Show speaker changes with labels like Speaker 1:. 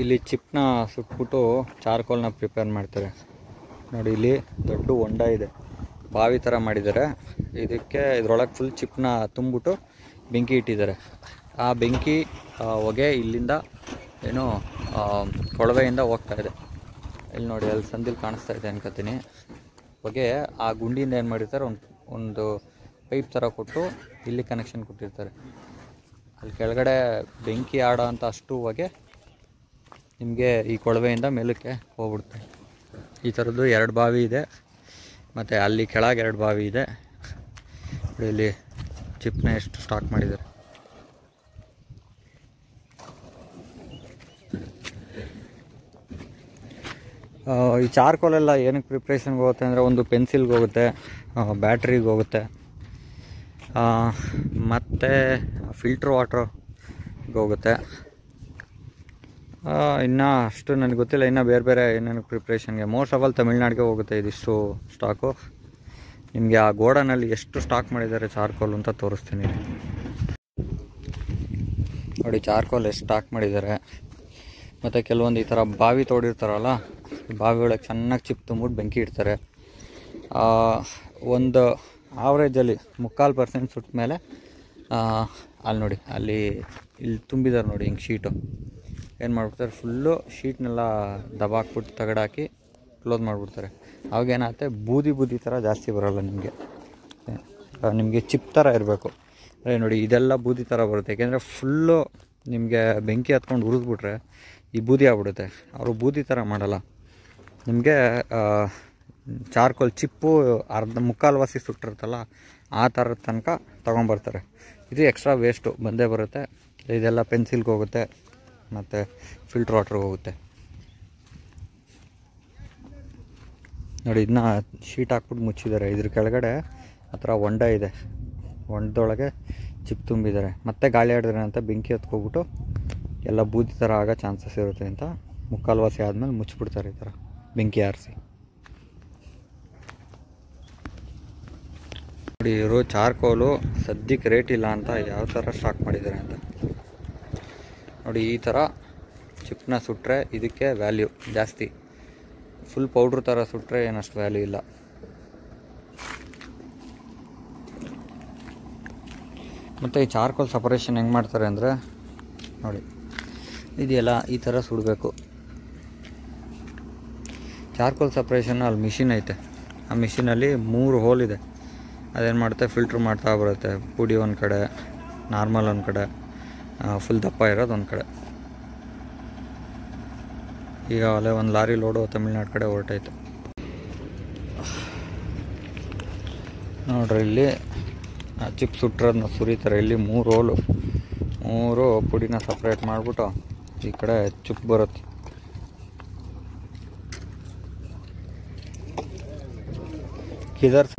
Speaker 1: ಇಲ್ಲಿ ಚಿಪ್ನ ಸುಟ್ಬಿಟ್ಟು ಚಾರ್ಕೋಲ್ನ ಪ್ರಿಪೇರ್ ಮಾಡ್ತಾರೆ ನೋಡಿ. ಇಲ್ಲಿ ದೊಡ್ಡ ಹೊಂಡ ಇದೆ, ಬಾವಿ ಥರ ಮಾಡಿದ್ದಾರೆ. ಇದಕ್ಕೆ ಇದ್ರೊಳಗೆ ಫುಲ್ ಚಿಪ್ನ ತುಂಬಿಬಿಟ್ಟು ಬೆಂಕಿ ಇಟ್ಟಿದ್ದಾರೆ. ಆ ಬೆಂಕಿ ಹೊಗೆ ಇಲ್ಲಿಂದ ಏನೋ ಕೊಳವೆಯಿಂದ ಹೋಗ್ತಾ ಇದೆ. ಇಲ್ಲಿ ನೋಡಿ, ಅಲ್ಲಿ ಸಂದಿಲ್ ಕಾಣಿಸ್ತಾ ಇದೆ ಅನ್ಕೋತೀನಿ. ಹೊಗೆ ಆ ಗುಂಡಿಯಿಂದ ಏನು ಮಾಡಿರ್ತಾರೆ, ಒಂದು ಪೈಪ್ ಥರ ಕೊಟ್ಟು ಇಲ್ಲಿ ಕನೆಕ್ಷನ್ ಕೊಟ್ಟಿರ್ತಾರೆ. ಅಲ್ಲಿ ಕೆಳಗಡೆ ಬೆಂಕಿ ಆಡೋ ಅಂಥ ಅಷ್ಟು ಹೊಗೆ ನಿಮಗೆ ಈ ಕೊಳವೆಯಿಂದ ಮೇಲಕ್ಕೆ ಹೋಗ್ಬಿಡುತ್ತೆ. ಈ ಥರದ್ದು 2 ಬಾವಿ ಇದೆ, ಮತ್ತು ಅಲ್ಲಿ ಕೆಳಗೆ 2 ಬಾವಿ ಇದೆ. ಇಲ್ಲಿ ಚಿಪ್ನ ಎಷ್ಟು ಸ್ಟಾಕ್ ಮಾಡಿದ್ದಾರೆ. ಈ ಚಾರ್ಕೋಲೆಲ್ಲ ಏನಕ್ಕೆ ಪ್ರಿಪ್ರೇಷನ್ಗೆ ಹೋಗುತ್ತೆ ಅಂದರೆ, ಒಂದು ಪೆನ್ಸಿಲ್ಗೆ ಹೋಗುತ್ತೆ, ಬ್ಯಾಟ್ರಿಗೆ ಹೋಗುತ್ತೆ, ಮತ್ತು ಫಿಲ್ಟ್ರ್ ವಾಟ್ರಿಗೆ ಹೋಗುತ್ತೆ. ಇನ್ನು ಅಷ್ಟು ನನಗೆ ಗೊತ್ತಿಲ್ಲ, ಇನ್ನು ಬೇರೆ ಬೇರೆ ಏನೇನು ಪ್ರಿಪ್ರೇಷನ್ಗೆ. ಮೋಸ್ಟ್ ಆಫ್ ಆಲ್ ತಮಿಳ್ನಾಡಿಗೆ ಹೋಗುತ್ತೆ ಇದಿಷ್ಟು ಸ್ಟಾಕು. ನಿಮಗೆ ಆ ಗೋಡನಲ್ಲಿ ಎಷ್ಟು ಸ್ಟಾಕ್ ಮಾಡಿದ್ದಾರೆ ಚಾರ್ಕೋಲ್ ಅಂತ ತೋರಿಸ್ತೀನಿ ನೋಡಿ. ಚಾರ್ಕೋಲ್ ಎಷ್ಟು ಸ್ಟಾಕ್ ಮಾಡಿದ್ದಾರೆ. ಮತ್ತು ಕೆಲವೊಂದು ಈ ಥರ ಬಾವಿ ತೋಡಿರ್ತಾರಲ್ಲ, ಬಾವಿ ಒಳಗೆ ಚೆನ್ನಾಗಿ ಚಿಪ್ ತುಂಬಿಟ್ಟು ಬೆಂಕಿ ಇಡ್ತಾರೆ. ಒಂದು ಆವ್ರೇಜಲ್ಲಿ 3/4% ಸುಟ್ಟ ಮೇಲೆ ಅಲ್ಲಿ ನೋಡಿ, ಇಲ್ಲಿ ತುಂಬಿದ್ದಾರೆ ನೋಡಿ, ಹಿಂಗೆ ಶೀಟು ಏನು ಮಾಡ್ಬಿಡ್ತಾರೆ, ಫುಲ್ಲು ಶೀಟ್ನೆಲ್ಲ ದಬಾಕ್ಬಿಟ್ಟು ತಗಡಾಕಿ ಕ್ಲೋಸ್ ಮಾಡಿಬಿಡ್ತಾರೆ. ಅವಾಗೇನಾಗುತ್ತೆ, ಬೂದಿ ಥರ ಜಾಸ್ತಿ ಬರೋಲ್ಲ ನಿಮಗೆ ಚಿಪ್ ಥರ ಇರಬೇಕು. ಅದೇ ನೋಡಿ, ಇದೆಲ್ಲ ಬೂದಿ ಥರ ಬರುತ್ತೆ. ಯಾಕೆಂದರೆ ಫುಲ್ಲು ನಿಮಗೆ ಬೆಂಕಿ ಹತ್ಕೊಂಡು ಉರಿದ್ಬಿಟ್ರೆ ಈ ಬೂದಿ ಆಗ್ಬಿಡುತ್ತೆ. ಅವರು ಬೂದಿ ಥರ ಮಾಡಲ್ಲ, ನಿಮಗೆ ಚಾರ್ಕೋಲ್ ಚಿಪ್ಪು ಮುಕ್ಕಾಲ್ವಾಸಿ ಸುಟ್ಟಿರುತ್ತಲ್ಲ ಆ ಥರದ ತನಕ ತೊಗೊಂಬರ್ತಾರೆ. ಇದು ಎಕ್ಸ್ಟ್ರಾ ವೇಸ್ಟು ಬಂದೇ ಬರುತ್ತೆ. ಇದೆಲ್ಲ ಪೆನ್ಸಿಲ್ಗೆ ಹೋಗುತ್ತೆ ಮತ್ತು ಫಿಲ್ಟ್ರ್ ವಾಟ್ರಿಗೆ ಹೋಗುತ್ತೆ ನೋಡಿ. ಇದನ್ನ ಶೀಟ್ ಹಾಕ್ಬಿಟ್ಟು ಮುಚ್ಚಿದ್ದಾರೆ. ಇದ್ರ ಕೆಳಗಡೆ ಆ ಥರ ಹೊಂಡ ಇದೆ, ಹೊಂಡದೊಳಗೆ ಚಿಪ್ ತುಂಬಿದ್ದಾರೆ. ಮತ್ತೆ ಗಾಳಿ ಆಡಿದ್ರೆ ಅಂತ ಬೆಂಕಿ ಹತ್ಕೋಗ್ಬಿಟ್ಟು ಎಲ್ಲ ಬೂದಿ ಥರ ಆಗೋ ಚಾನ್ಸಸ್ ಇರುತ್ತೆ ಅಂತ ಮುಕ್ಕಾಲ್ವಾಸಿ ಆದಮೇಲೆ ಮುಚ್ಚಿಬಿಡ್ತಾರೆ ಈ ಥರ ಬೆಂಕಿ ಆರಿಸಿ. ನೋಡಿ, ಇವರು ಚಾರ್ಕೋಲು ಸದ್ಯಕ್ಕೆ ರೇಟ್ ಇಲ್ಲ ಅಂತ ಯಾವ ಥರ ಸ್ಟಾಕ್ ಮಾಡಿದ್ದಾರೆ ಅಂತ ನೋಡಿ. ಈ ಥರ ಚಿಪ್ನ ಸುಟ್ಟರೆ ಇದಕ್ಕೆ ವ್ಯಾಲ್ಯೂ ಜಾಸ್ತಿ. ಫುಲ್ ಪೌಡ್ರ್ ಥರ ಸುಟ್ಟರೆ ಏನಷ್ಟು ವ್ಯಾಲ್ಯೂ ಇಲ್ಲ. ಮತ್ತು ಈ ಚಾರ್ಕೋಲ್ ಸಪರೇಷನ್ ಹೆಂಗೆ ಮಾಡ್ತಾರೆ ಅಂದರೆ ನೋಡಿ, ಇದೆಯಲ್ಲ ಈ ಥರ ಸುಡಬೇಕು. ಚಾರ್ಕೋಲ್ ಸಪ್ರೇಷನ್ ಅಲ್ಲಿ ಮಿಷಿನ್ ಐತೆ, ಆ ಮಿಷಿನಲ್ಲಿ 3 ಹೋಲ್ ಇದೆ. ಅದೇನು ಮಾಡುತ್ತೆ, ಫಿಲ್ಟ್ರ್ ಮಾಡ್ತಾ ಬರುತ್ತೆ. ಪುಡಿ ಒಂದು ಕಡೆ, ನಾರ್ಮಲ್ ಒಂದು ಕಡೆ, ಫುಲ್ ದಪ್ಪ ಇರೋದು ಒಂದು ಕಡೆ. ಈಗ ಅಲ್ಲೇ ಒಂದು ಲಾರಿ ಲೋಡು ತಮಿಳ್ನಾಡು ಕಡೆ ಹೊರಟೈತೆ ನೋಡ್ರಿ. ಇಲ್ಲಿ ಚಿಪ್ ಸುಟ್ಟಿರೋದನ್ನ ಸುರಿತಾರೆ. ಇಲ್ಲಿ 3 ಹೋಲು, 3 ಪುಡಿನ ಸಪ್ರೇಟ್ ಮಾಡಿಬಿಟ್ಟು ಈ ಕಡೆ ಚಿಪ್ ಬರುತ್ತೆ. ಕಿದರ್